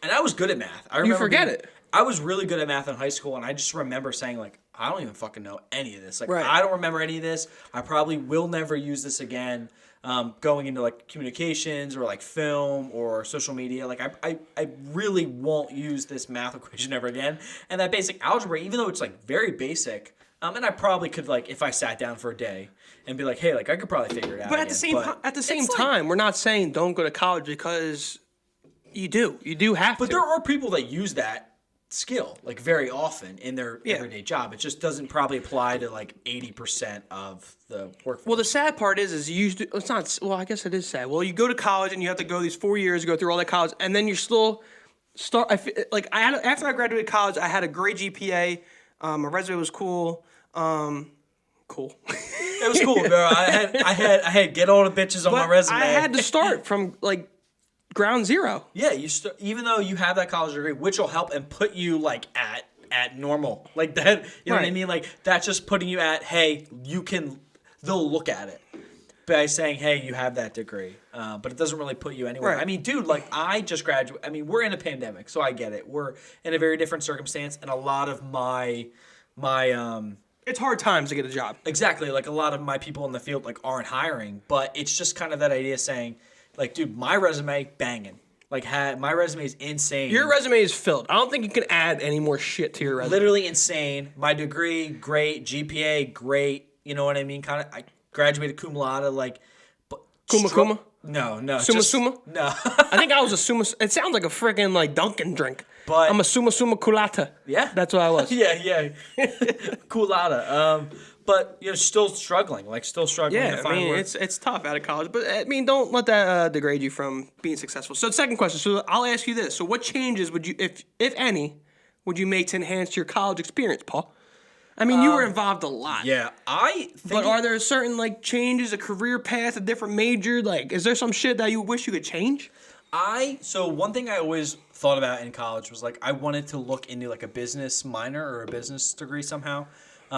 was good at math. I remember you forget it. I was really good at math in high school, and I just remember saying, like, I don't even fucking know any of this. Like, I don't remember any of this. I probably will never use this again. Going into, like, communications or, like, film or social media. Like, I really won't use this math equation ever again. And that basic algebra, even though it's, like, very basic, and I probably could, like, if I sat down for a day and be like, hey, like, I could probably figure it out But again. at the same time, we're not saying don't go to college because you do have to. But there are people that use that skill like very often in their everyday job. It just doesn't probably apply to like 80% of the workforce. Well, the sad part is you used to, it's not. Well, I guess it is sad. Well, you go to college and you have to go these 4 years, go through all that college, and then you're still after I graduated college, I had a great GPA. My resume was cool. Cool. It was cool, bro. I had get all the bitches on my resume. I had to start from like ground zero. Yeah, even though you have that college degree, which will help and put you like at normal, like that. You know what I mean? Like that's just putting you at, hey, you can. They'll look at it by saying, hey, you have that degree, but it doesn't really put you anywhere. Right. I mean, dude, like I just graduated. I mean, we're in a pandemic, so I get it. We're in a very different circumstance, and a lot of my it's hard times to get a job. Exactly, like a lot of my people in the field like aren't hiring, but it's just kind of that idea saying. Like, dude, my resume, banging. Like, my resume is insane. Your resume is filled. I don't think you can add any more shit to your resume. Literally insane. My degree, great. GPA, great. You know what I mean? Kind of. I graduated cum laude, like. Kuma? No. Summa? No. I think I was a summa. It sounds like a freaking like Dunkin' drink. But I'm a summa culata. Yeah. That's what I was. yeah. Culata. But you're still struggling to find work. It's tough out of college, but I mean, don't let that degrade you from being successful. So, second question. So, I'll ask you this: so, what changes would you, if any, would you make to enhance your college experience, Paul? I mean, you were involved a lot. Yeah, I think. But are there certain like changes, a career path, a different major? Like, is there some shit that you wish you could change? So one thing I always thought about in college was like I wanted to look into like a business minor or a business degree somehow.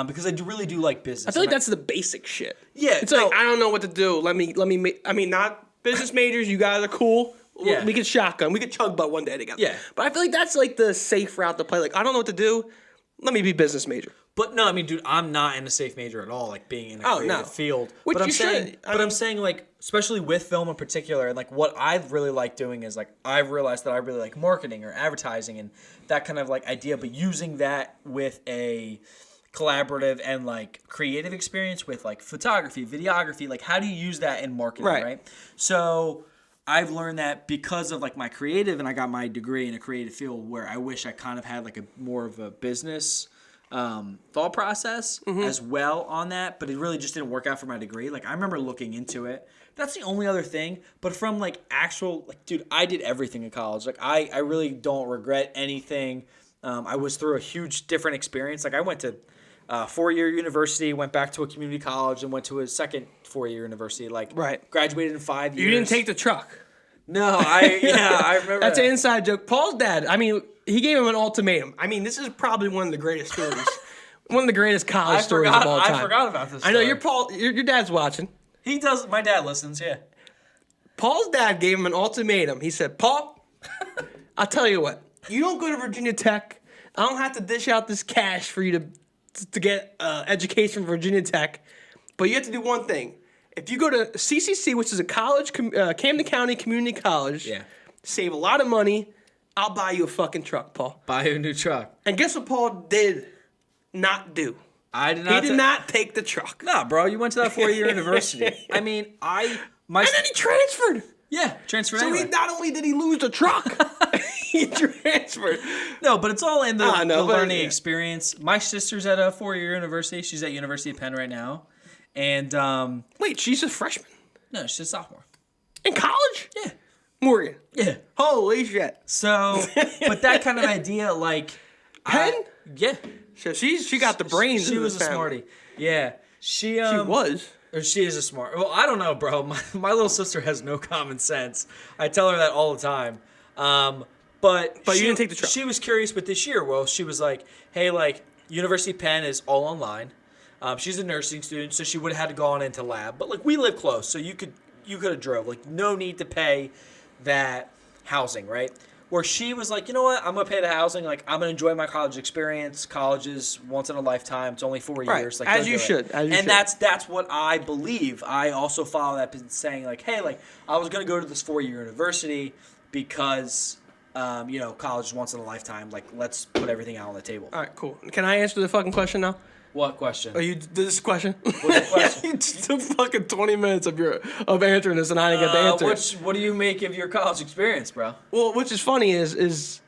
Because I really do like business. I feel like that's the basic shit. Yeah. It's like, I don't know what to do. Let me I mean, not business majors. You guys are cool. Yeah. We could shotgun. We could chug butt one day together. Yeah. But I feel like that's like the safe route to play. Like, I don't know what to do. Let me be business major. But no, I mean, dude, I'm not in a safe major at all, like being in a creative field. Which but I'm you saying, should. I'm saying, like, especially with film in particular, and like what I really like doing is like I've realized that I really like marketing or advertising and that kind of like idea, but using that with a collaborative and like creative experience with like photography, videography, like how do you use that in marketing, right? So I've learned that because of like my creative, and I got my degree in a creative field where I wish I kind of had like a more of a business thought process as well on that, but it really just didn't work out for my degree. Like I remember looking into it. That's the only other thing. But from like actual, like, dude, I did everything in college. Like I really don't regret anything. I was through a huge different experience. Like I went to 4-year university, went back to a community college, and went to a second 4-year university. Like graduated in 5 years. You didn't take the truck. No, I remember. That's an inside joke. Paul's dad, I mean, he gave him an ultimatum. I mean, this is probably one of the greatest stories. One of the greatest college stories of all time. I forgot about this. I know your dad's watching. He does. My dad listens. Yeah. Paul's dad gave him an ultimatum. He said, "Paul, I'll tell you what. You don't go to Virginia Tech. I don't have to dish out this cash for you to get education from Virginia Tech, but you have to do one thing. If you go to CCC, which is a college, Camden County Community College, save a lot of money. I'll buy you a fucking truck, Paul. Buy you a new truck." And guess what Paul did not do? I did not. He did not take the truck. Nah, bro, you went to that 4-year university. I mean, and then he transferred. Yeah, transferred. So anyway. he not only did he lose the truck, he transferred. No, but it's all in the learning yeah. experience. My sister's at a 4-year university. She's at University of Penn right now, and wait, she's a freshman no, she's a sophomore in college. Yeah, Morgan. yeah. Holy shit. So, but that kind of idea, like Penn. Yeah. So she got the brains. She of was the a family. smarty. Yeah. She was. Or she is a smart. Well, I don't know, bro. My little sister has no common sense. I tell her that all the time. But you didn't take the truck. She was curious, but this year, well, she was like, hey, like, University of Penn is all online. She's a nursing student, so she would have had to go on into lab. But like we live close, so you could have drove. Like no need to pay that housing, right? Where she was like, you know what, I'm gonna pay the housing. Like I'm gonna enjoy my college experience. College is once in a lifetime. It's only 4 years. Like as you should. That's what I believe. I also follow that saying like, hey, like I was gonna go to this 4-year university because college is once in a lifetime. Like let's put everything out on the table. All right, cool. Can I answer the fucking question now? What question? Oh, you did this question? What's the question? You just took fucking 20 minutes of answering this, and I didn't get the answer. What do you make of your college experience, bro? Well, which is funny is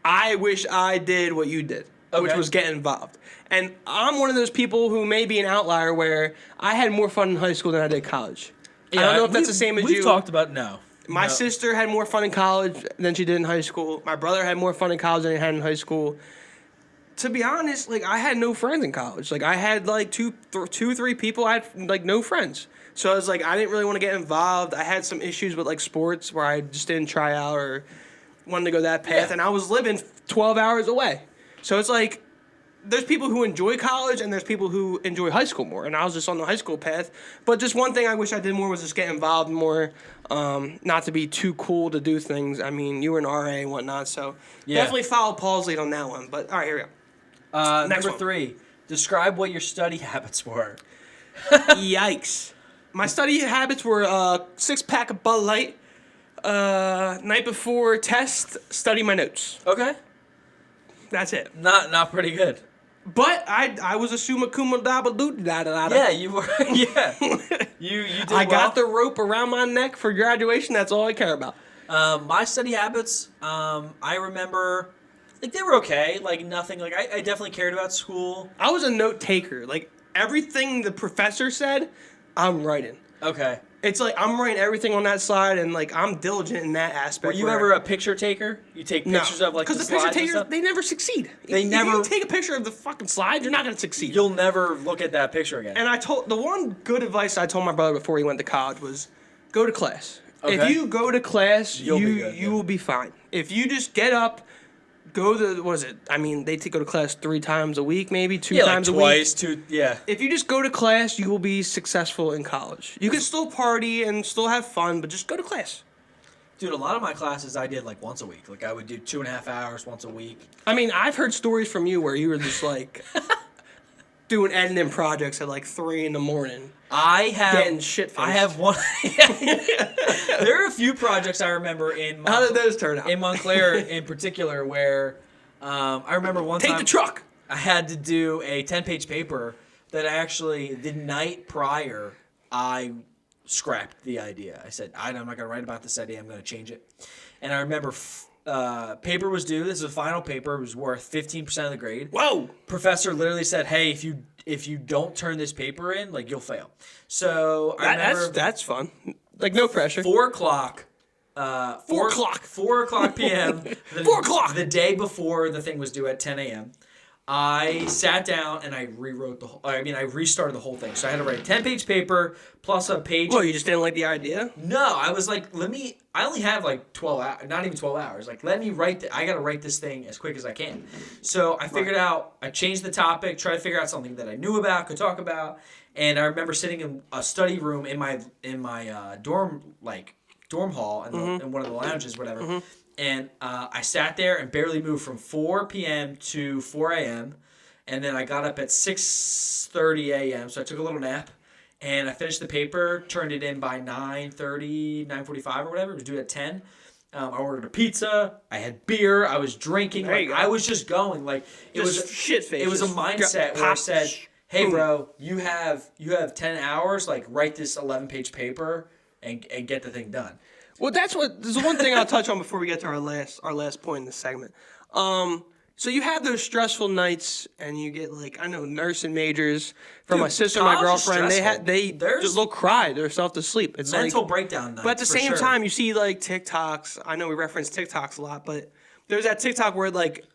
I wish I did what you did, which was get involved. And I'm one of those people who may be an outlier where I had more fun in high school than I did college. Yeah, I don't know if that's the same as you. We've talked about no. My sister had more fun in college than she did in high school. My brother had more fun in college than he had in high school. To be honest, like I had no friends in college. Like I had like two, 3 people. I had like no friends. So I was like, I didn't really want to get involved. I had some issues with like sports where I just didn't try out or wanted to go that path. Yeah. And I was living 12 hours away. So it's like, there's people who enjoy college and there's people who enjoy high school more. And I was just on the high school path. But just one thing I wish I did more was just get involved more. Not to be too cool to do things. I mean, you were an RA and whatnot. So definitely follow Paul's lead on that one. But all right, here we go. Number 3, describe what your study habits were. Yikes. My study habits were 6-pack of Bud Light. Night before test, study my notes. Okay. That's it. Not pretty good. But I was a summa cum laude. Yeah, you were. Yeah. You did I got the rope around my neck for graduation. That's all I care about. My study habits, I remember... Like, they were okay. Like, nothing. Like, I definitely cared about school. I was a note taker. Like, everything the professor said, I'm writing. Okay. It's like, I'm writing everything on that slide, and, like, I'm diligent in that aspect. Were you ever a picture taker? You take pictures of, like, the because slides the picture takers, and stuff? they never succeed. They if never... you take a picture of the fucking slide, you're not going to succeed. You'll never look at that picture again. And the one good advice I told my brother before he went to college was, go to class. Okay. If you go to class, you will be fine. If you just get up... Go to, what is it? I mean, they go to class 3 times a week, maybe 2 times a week. Twice, 2, yeah. If you just go to class, you will be successful in college. You can still party and still have fun, but just go to class. Dude, a lot of my classes I did like once a week. Like I would do 2.5 hours once a week. I mean, I've heard stories from you where you were just like doing editing projects at like 3 in the morning. Getting shit-faced. I have one. There are a few projects I remember in. How did those turn out? In Montclair, in particular, where I remember one time. Take the truck. I had to do a 10-page paper that actually the night prior I scrapped the idea. I said I'm not gonna write about this idea. I'm gonna change it. And I remember paper was due. This is a final paper. It was worth 15% of the grade. Whoa! Professor literally said, "Hey, if you don't turn this paper in, like you'll fail." So I remember That's fun. Like no pressure. 4 o'clock. 4 o'clock. 4 o'clock p.m. 4 o'clock. The day before the thing was due at 10 a.m. I sat down and I restarted the whole thing. So I had to write a 10-page paper plus a page. Well, you just didn't like the idea? No, I was like, I only have like 12 hours, not even 12 hours. Like, let me I got to write this thing as quick as I can. So I figured out, I changed the topic, tried to figure out something that I knew about, could talk about. And I remember sitting in a study room in my dorm hall in one of the lounges, whatever. Mm-hmm. And I sat there and barely moved from 4 p.m. to 4 a.m. And then I got up at 6:30 a.m. So I took a little nap. And I finished the paper, turned it in by 9:30, 9:45 or whatever. It was due at 10. I ordered a pizza. I had beer. I was drinking. There you go. I was just going. Like it Just was shit face. It was a Just mindset where I pop, said, "Hey, boom. bro, you have 10 hours. Like write this 11-page paper and get the thing done." Well, there's one thing I'll touch on before we get to our last point in this segment. So you have those stressful nights, and you get like, I know nursing majors from Dude, my sister and my college is girlfriend. stressful. They'll cry themselves to sleep. It's Mental like, breakdown nights. but at the for same sure. time, you see like TikToks. I know we reference TikToks a lot, but there's that TikTok where it like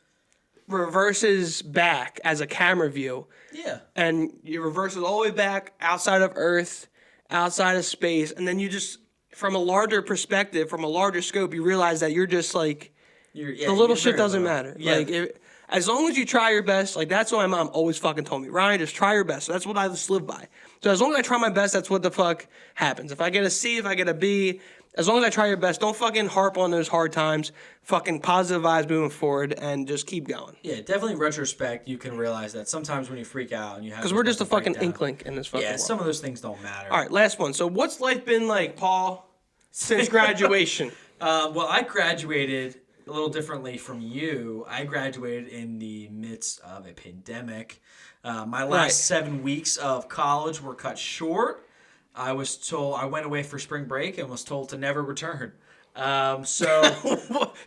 reverses back as a camera view, Yeah. and you reverse it all the way back outside of Earth, outside of space, and then you just, from a larger perspective, from a larger scope, you realize that you're just like, the little you're shit very doesn't low. matter. Yeah. Like, as long as you try your best, like that's what my mom always fucking told me. Ryan, just try your best. So that's what I just live by. So as long as I try my best, that's what the fuck happens. If I get a C, if I get a B, as long as I try your best, don't fucking harp on those hard times. Fucking positive vibes moving forward, and just keep going. Yeah, definitely in retrospect, you can realize that sometimes when you freak out and you have... Because we're just a fucking breakdown, inkling in this fucking Yeah, world. some of those things don't matter. All right, last one. So what's life been like, Paul, since graduation? Well, I graduated a little differently from you. I graduated in the midst of a pandemic. My last Right. 7 weeks of college were cut short. I was told I went away for spring break and was told to never return. So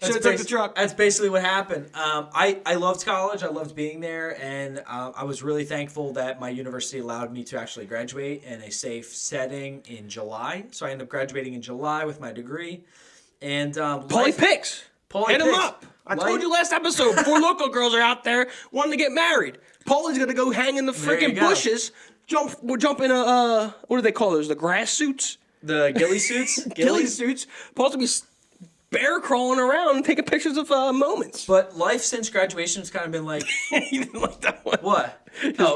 Should have took the truck. That's basically what happened. I loved college. I loved being there, and I was really thankful that my university allowed me to actually graduate in a safe setting in July. So I ended up graduating in July with my degree. And Paulie Picks. Paulie Hit him Picks. up. I told you last episode, 4 local girls are out there wanting to get married. Paulie's going to go hang in the There you freaking go. bushes. We'll jump in a, what do they call those? The grass suits? The ghillie suits. Ghillie suits. Paul's going to be bear crawling around and taking pictures of moments. But life since graduation has kind of been like, You didn't like that one. what?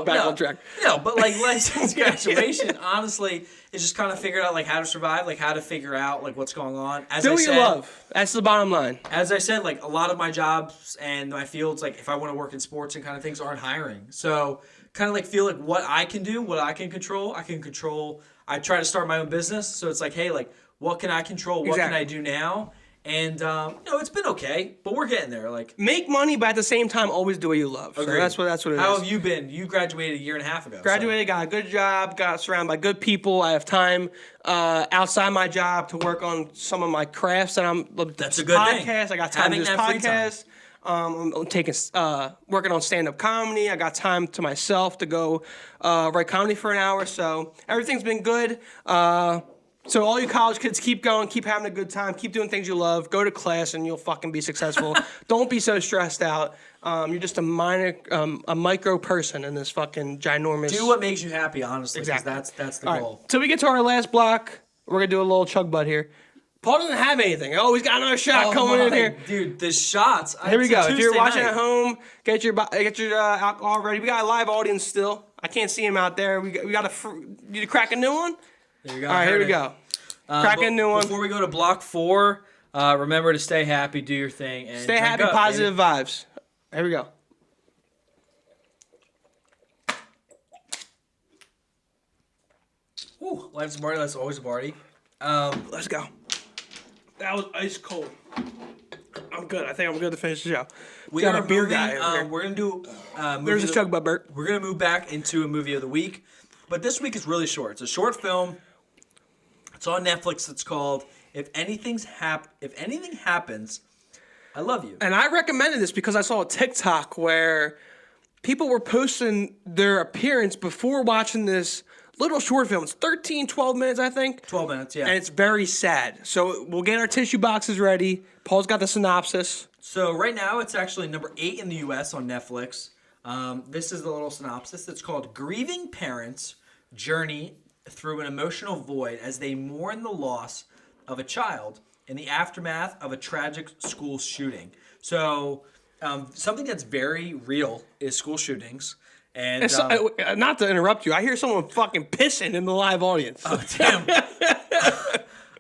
back on track. No, but like life since graduation, honestly, is just kind of figured out like how to survive, like how to figure out like what's going on. As Do I what said, you love. That's the bottom line. As I said, like a lot of my jobs and my fields, like if I want to work in sports and kind of things, aren't hiring. So kind of like feel like what I can do, what I can control. I try to start my own business, so it's like, hey, like what can I control? What can Exactly. I do now? And it's been okay, but we're getting there. Like, Make money, but at the same time, always do what you love. So agreed. that's what it is. How have you been? You graduated a year and a half ago. so- Graduated, got a good job, got surrounded by good people. I have time outside my job to work on some of my crafts that I'm. That's a good thing. podcast. I got time Having to do this that free time. podcast. I'm taking working on stand-up comedy. I got time to myself to go write comedy for an hour. So everything's been good. So all you college kids, keep going, keep having a good time, keep doing things you love, go to class, and you'll fucking be successful. Don't be so stressed out. You're just a micro person in this fucking ginormous. Do what makes you happy, honestly. 'cause Exactly. That's the All goal. right, till we get to our last block, we're gonna do a little chug butt here. Paul doesn't have anything. Oh, he's got another shot coming in here. Dude, the shots. Here we It's a go. If you're Tuesday watching night. at home, get your alcohol ready. We got a live audience still. I can't see him out there. We got you to crack a new one. There you go. All right, here we go. Crack a new one. Before we go to block 4, remember to stay happy, do your thing, and Stay drink happy, up, positive vibes. Here we go. Baby. Ooh, life's a party. That's always a party. Let's go. That was ice cold. I'm good. I think I'm good to finish the show. We got are a beer moving, guy over here. We're gonna do. There's movie a chug butt, Bert. We're gonna move back into a movie of the week, but this week is really short. It's a short film. It's on Netflix. It's called If Anything Happens I love you. And I recommended this because I saw a TikTok where people were posting their appearance before watching this little short film. It's 13, 12 minutes, I think. 12 minutes, yeah. And it's very sad. So we'll get our tissue boxes ready. Paul's got the synopsis. So right now it's actually number 8 in the U.S. on Netflix. This is the little synopsis. It's called Grieving Parents Journey Through an Emotional Void as They Mourn the Loss of a Child in the Aftermath of a Tragic School Shooting. So something that's very real is school shootings. And Not to interrupt you, I hear someone fucking pissing in the live audience. Oh, damn.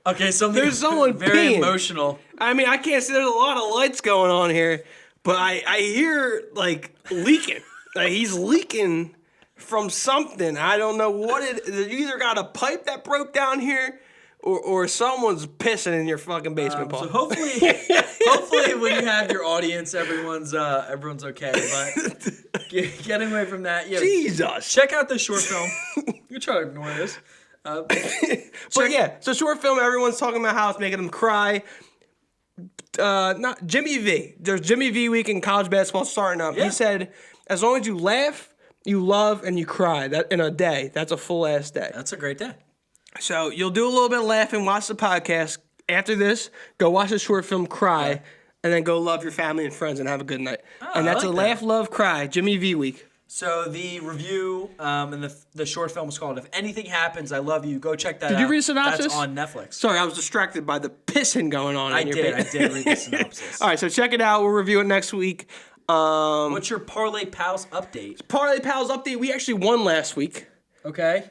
Okay, There's someone very peeing. emotional. I mean, I can't see. There's a lot of lights going on here, but I hear like leaking. Like he's leaking from something. I don't know what it is. You either got a pipe that broke down here, or someone's pissing in your fucking basement, Paul. So hopefully when you have your audience, everyone's okay. But getting away from that, yeah. Jesus. Check out the short film. You try to ignore this. But yeah, so short film. Everyone's talking about how it's making them cry. Not Jimmy V. There's Jimmy V week in college basketball starting up. Yeah. He said, as long as you laugh, you love, and you cry, that in a day, that's a full ass day. That's a great day. So you'll do a little bit of laughing, watch the podcast. After this, go watch the short film, cry, and then go love your family and friends and have a good night. And that's I a like laugh, love, cry. Jimmy V week. So the review and the short film is called "If Anything Happens, I Love You." Go check that out. Did you read the synopsis? That's on Netflix. Sorry, I was distracted by the pissing going on. I did read the synopsis. All right, so check it out. We'll review it next week. What's your Parlay Pals update? Parlay Pals update. We actually won last week. Okay,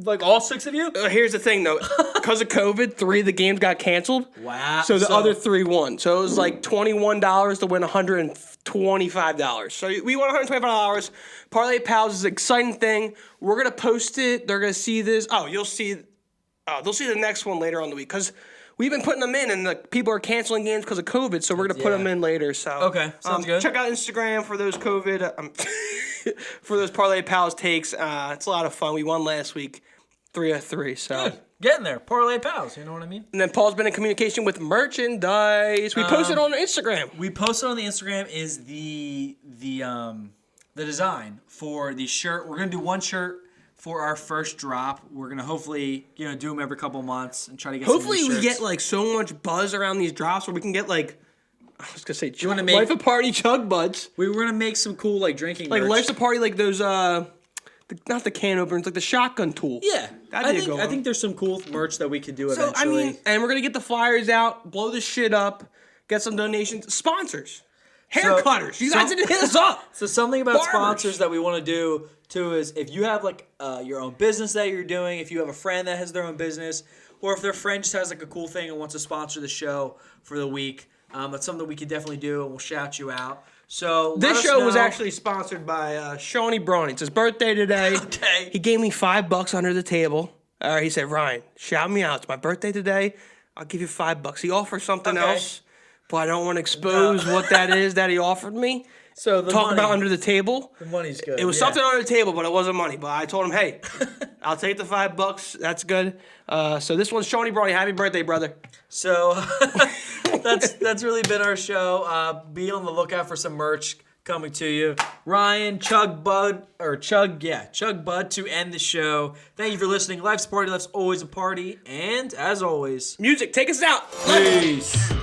like all 6 of you? Here's the thing, though. Because of COVID, 3 of the games got canceled. Wow. So the other 3 won. So it was like $21 to win $125. So we won $125. Parlay Pals is an exciting thing. We're going to post it. They're going to see this. Oh, they'll see the next one later on the week. Because we've been putting them in, and the people are canceling games because of COVID. So we're going to put them in later. So okay, sounds good. Check out Instagram for those COVID, for those Parlay Pals takes. It's a lot of fun. We won last week, 3 of 3. So. Good. Getting there. Parlay Pals, you know what I mean? And then Paul's been in communication with merchandise. We posted on Instagram. We posted on the Instagram is the design for the shirt. We're gonna do one shirt for our first drop. We're gonna hopefully do them every couple months and try to get. Hopefully some new we shirts. get like so much buzz around these drops where we can get like, I was gonna say, wanna make- Life of Party chug buds. We were gonna make some cool like drinking Like merch. Life's a Party, like those not the can openers, like the shotgun tool. Yeah, That'd be a good I one. think there's some cool merch that we could do So eventually. I mean, and we're gonna get the flyers out, blow this shit up, get some donations, sponsors, hair cutters. You guys didn't hit us up. So something about Barbers. sponsors that we want to do too is if you have like your own business that you're doing, if you have a friend that has their own business, or if their friend just has like a cool thing and wants to sponsor the show for the week, that's something we could definitely do, and we'll shout you out. So This let us show was know. actually sponsored by Shawnee Brawny. It's his birthday today. Okay. He gave me $5 under the table. He said, Ryan, shout me out. It's my birthday today. I'll give you $5. He offered something Okay. else, but I don't want to expose what that is that he offered me. So the Talk money, about under the table. the money's good. It was something under the table, but it wasn't money. But I told him, hey, I'll take the $5. That's good. So this one's Shawnee Brawny. Happy birthday, brother. So that's really been our show. Be on the lookout for some merch coming to you. Ryan, Chug Bud to end the show. Thank you for listening. Life's a party, life's always a party. And as always, Music, take us out. peace.